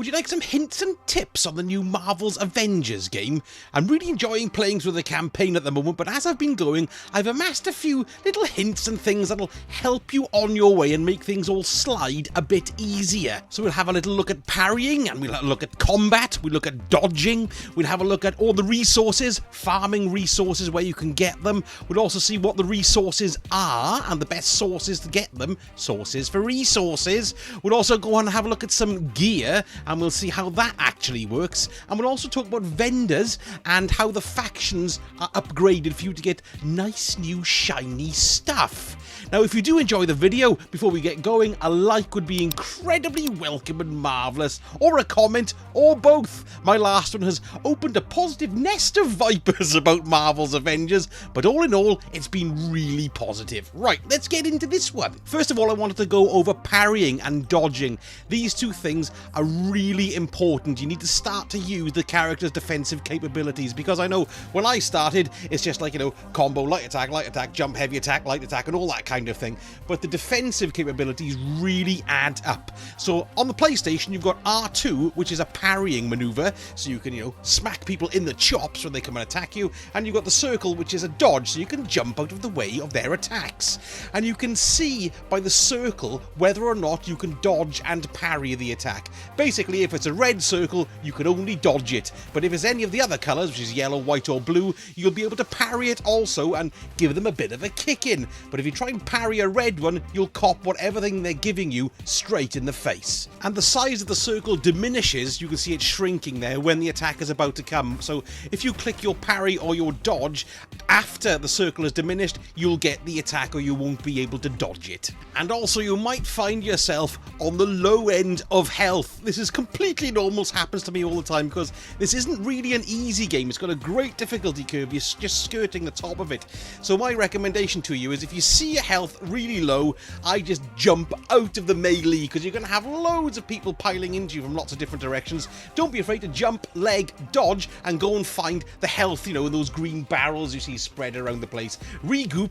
Would you like some hints and tips on the new Marvels Avengers game? I'm really enjoying playing through the campaign at the moment, but as I've been going, I've amassed a few little hints and things that'll help you on your way and make things all slide a bit easier. So we'll have a little look at parrying, and we'll have a look at combat, we'll look at dodging, we'll have a look at all the resources, farming resources, where you can get them. We'll also see what the resources are and the best sources to get them, sources for resources. We'll also go on and have a look at some gear, and we'll see how that actually works. And we'll also talk about vendors and how the factions are upgraded for you to get nice new shiny stuff. Now, if you do enjoy the video, before we get going, a like would be incredibly welcome and marvellous, or a comment, or both. My last one has opened a positive nest of vipers about Marvel's Avengers, but all in all, it's been really positive. Right, let's get into this one. First of all, I wanted to go over parrying and dodging. These two things are really important. You need to start to use the character's defensive capabilities, because I know when I started, it's just like, combo, light attack, jump, heavy attack, light attack, and all that kind of thing. But the defensive capabilities really add up. So on the PlayStation, you've got R2, which is a parrying maneuver, so you can, smack people in the chops when they come and attack you, and you've got the circle, which is a dodge, so you can jump out of the way of their attacks. And you can see by the circle whether or not you can dodge and parry the attack. Basically, if it's a red circle, you can only dodge it, but if it's any of the other colours, which is yellow, white or blue, you'll be able to parry it also and give them a bit of a kick in. But if you try and parry a red one, you'll cop whatever thing they're giving you straight in the face. And the size of the circle diminishes, you can see it shrinking there when the attack is about to come. So if you click your parry or your dodge after the circle is diminished, you'll get the attack or you won't be able to dodge it. And also, you might find yourself on the low end of health. This is completely normal, it happens to me all the time, because this isn't really an easy game. It's got a great difficulty curve, you're just skirting the top of it. So my recommendation to you is, if you see your health really low, I just jump out of the melee, because you're going to have loads of people piling into you from lots of different directions. Don't be afraid to jump, leg, dodge, and go and find the health, in those green barrels you see spread around the place. Regroup,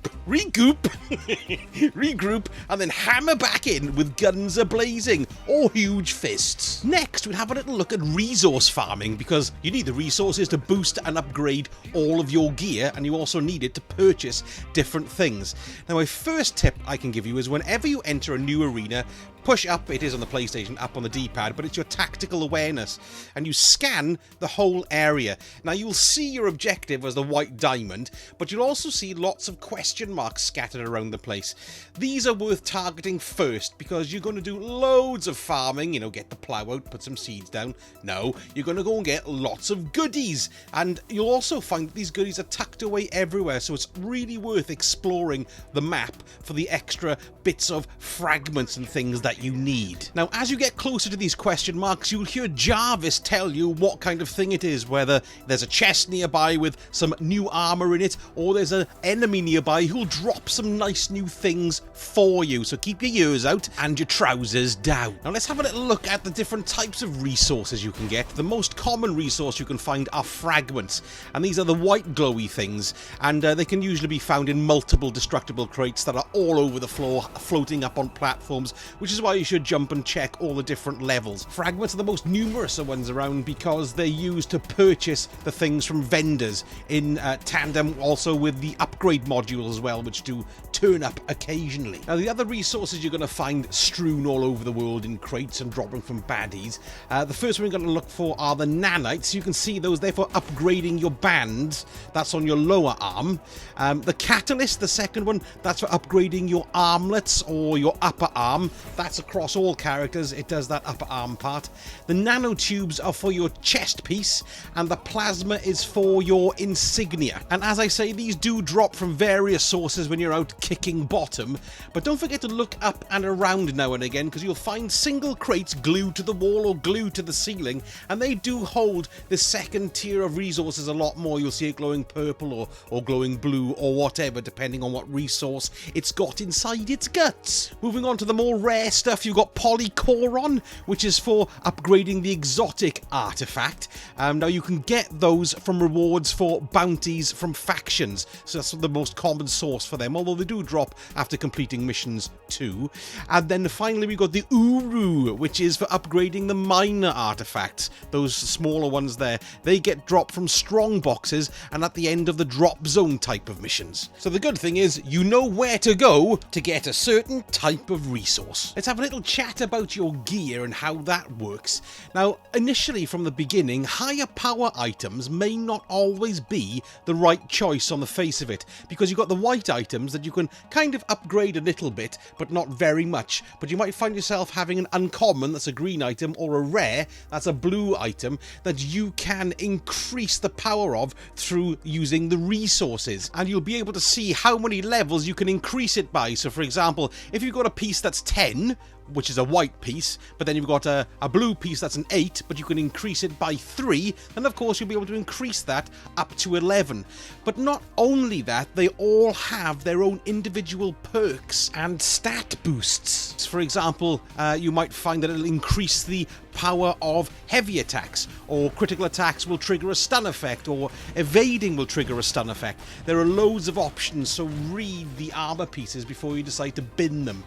regroup, and then hammer back in with guns a-blazing, or huge fists. Next, we'll have a little look at resource farming, because you need the resources to boost and upgrade all of your gear, and you also need it to purchase different things. Now, my first tip I can give you is, whenever you enter a new arena, push up, it is on the PlayStation, up on the D-pad, but it's your tactical awareness, and you scan the whole area. Now, you'll see your objective as the white diamond, but you'll also see lots of question marks scattered around the place. These are worth targeting first, because you're going to do loads of farming, get the plow out, put some seeds down. No, you're going to go and get lots of goodies, and you'll also find that these goodies are tucked away everywhere, so it's really worth exploring the map for the extra bits of fragments and things that you need. Now, as you get closer to these question marks, you'll hear Jarvis tell you what kind of thing it is, whether there's a chest nearby with some new armor in it, or there's an enemy nearby who'll drop some nice new things for you. So keep your ears out and your trousers down. Now, let's have a little look at the different types of resources you can get. The most common resource you can find are fragments, and these are the white glowy things, and they can usually be found in multiple destructible crates that are all over the floor, floating up on platforms, which is why you should jump and check all the different levels. Fragments are the most numerous ones around, because they're used to purchase the things from vendors, in tandem also with the upgrade modules as well, which do turn up occasionally. Now, the other resources you're going to find strewn all over the world in crates and dropping from baddies. The first one you're going to look for are the nanites. You can see those there for upgrading your bands. That's on your lower arm. The catalyst, the second one, that's for upgrading your armlets or your upper arm. That's across all characters, it does that upper arm part. The nanotubes are for your chest piece, and the plasma is for your insignia. And as I say, these do drop from various sources when you're out kicking bottom, but don't forget to look up and around now and again, because you'll find single crates glued to the wall or glued to the ceiling, and they do hold the second tier of resources a lot more. You'll see it glowing purple or glowing blue or whatever, depending on what resource it's got inside its guts. Moving on to the more rare stuff, you've got Polycoron, which is for upgrading the exotic artifact. Now you can get those from rewards for bounties from factions, so that's the most common source for them, although they do drop after completing missions too. And then finally we got the Uru, which is for upgrading the minor artifacts, those smaller ones there. They get dropped from strong boxes and at the end of the drop zone type of missions. So the good thing is you know where to go to get a certain type of resource. Let's have a little chat about your gear and how that works. Now, initially from the beginning, higher power items may not always be the right choice on the face of it, because you've got the white items that you can kind of upgrade a little bit, but not very much. But you might find yourself having an uncommon, that's a green item, or a rare, that's a blue item, that you can increase the power of through using the resources. And you'll be able to see how many levels you can increase it by. So for example, if you've got a piece that's 10, which is a white piece, but then you've got a blue piece that's an 8, but you can increase it by 3, then of course you'll be able to increase that up to 11. But not only that, they all have their own individual perks and stat boosts. For example, you might find that it'll increase the power of heavy attacks, or critical attacks will trigger a stun effect, or evading will trigger a stun effect. There are loads of options, so read the armor pieces before you decide to bin them.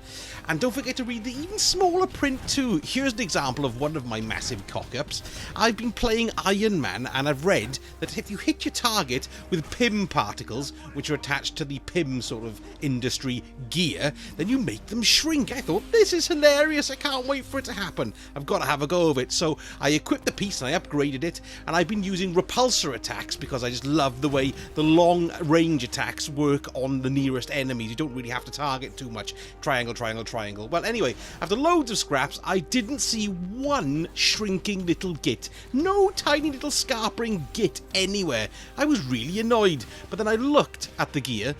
And don't forget to read the even smaller print too. Here's an example of one of my massive cock-ups. I've been playing Iron Man, and I've read that if you hit your target with PIM particles, which are attached to the PIM sort of industry gear, then you make them shrink. I thought, this is hilarious, I can't wait for it to happen. I've got to have a go of it. So I equipped the piece and I upgraded it, and I've been using repulsor attacks because I just love the way the long range attacks work on the nearest enemies. You don't really have to target too much. Triangle, triangle, triangle. Well, anyway, after loads of scraps, I didn't see one shrinking little git. No tiny little scarpering git anywhere. I was really annoyed, but then I looked at the gear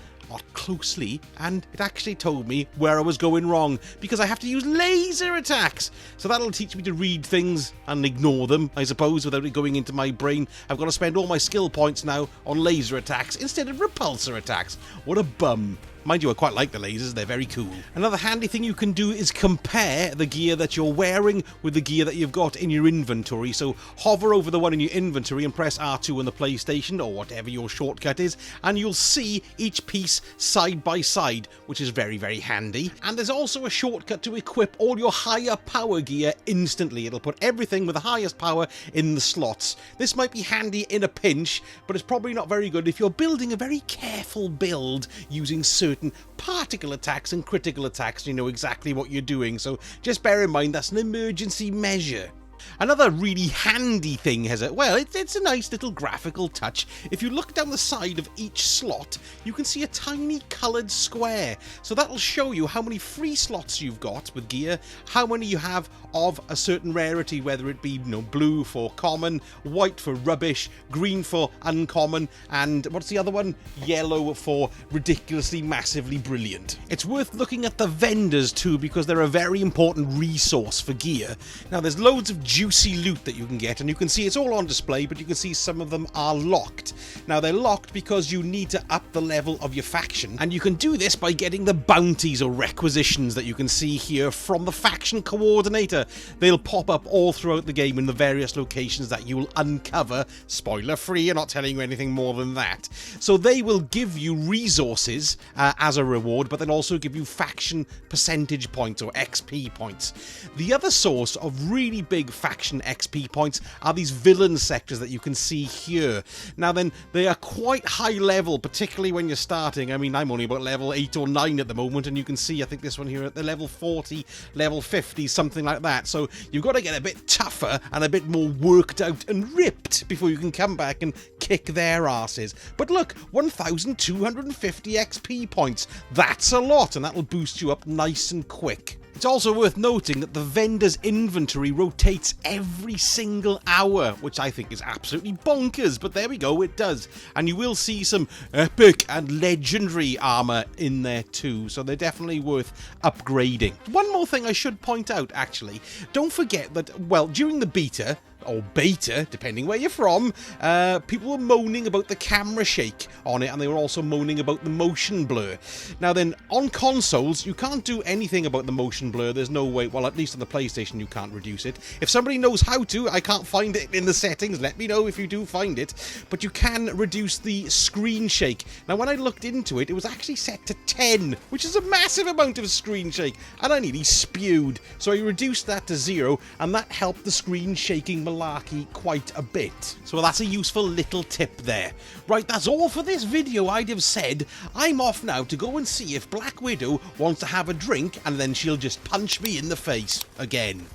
closely and it actually told me where I was going wrong, because I have to use laser attacks. So that'll teach me to read things and ignore them, I suppose, without it going into my brain. I've got to spend all my skill points now on laser attacks instead of repulsor attacks. What a bum. Mind you, I quite like the lasers, they're very cool. Another handy thing you can do is compare the gear that you're wearing with the gear that you've got in your inventory. So hover over the one in your inventory and press R2 on the PlayStation, or whatever your shortcut is, and you'll see each piece side by side, which is very, very handy. And there's also a shortcut to equip all your higher power gear instantly. It'll put everything with the highest power in the slots. This might be handy in a pinch, but it's probably not very good if you're building a very careful build using certain particle attacks and critical attacks. You know exactly what you're doing, so just bear in mind that's an emergency measure. Another really handy thing has it. Well, it's a nice little graphical touch. If you look down the side of each slot, you can see a tiny coloured square. So that'll show you how many free slots you've got with gear, how many you have of a certain rarity, whether it be, blue for common, white for rubbish, green for uncommon, and what's the other one? Yellow for ridiculously massively brilliant. It's worth looking at the vendors too, because they're a very important resource for gear. Now, there's loads of juicy loot that you can get, and you can see it's all on display, but you can see some of them are locked. Now, they're locked because you need to up the level of your faction, and you can do this by getting the bounties or requisitions that you can see here from the faction coordinator. They'll pop up all throughout the game in the various locations that you'll uncover. Spoiler free, I'm not telling you anything more than that. So they will give you resources as a reward, but they'll also give you faction percentage points or XP points. The other source of really big faction XP points are these villain sectors that you can see here. Now then, they are quite high level, particularly when you're starting. I mean, I'm only about level 8 or 9 at the moment, and you can see, I think this one here at the level 40, level 50, something like that. So you've got to get a bit tougher and a bit more worked out and ripped before you can come back and kick their asses. But look, 1,250 XP points. That's a lot, and that'll boost you up nice and quick. It's also worth noting that the vendor's inventory rotates every single hour, which I think is absolutely bonkers, but there we go, it does. And you will see some epic and legendary armor in there too, so they're definitely worth upgrading. One more thing I should point out, actually. Don't forget that, well, during the beta, or beta, depending where you're from, people were moaning about the camera shake on it, and they were also moaning about the motion blur. Now then, on consoles, you can't do anything about the motion blur. There's no way, well, at least on the PlayStation, you can't reduce it. If somebody knows how to, I can't find it in the settings, let me know if you do find it, but you can reduce the screen shake. Now, when I looked into it, it was actually set to 10, which is a massive amount of screen shake, and I nearly spewed. So I reduced that to 0, and that helped the screen shaking malarkey quite a bit. So that's a useful little tip there. Right, that's all for this video. I'd have said I'm off now to go and see if Black Widow wants to have a drink, and then she'll just punch me in the face again.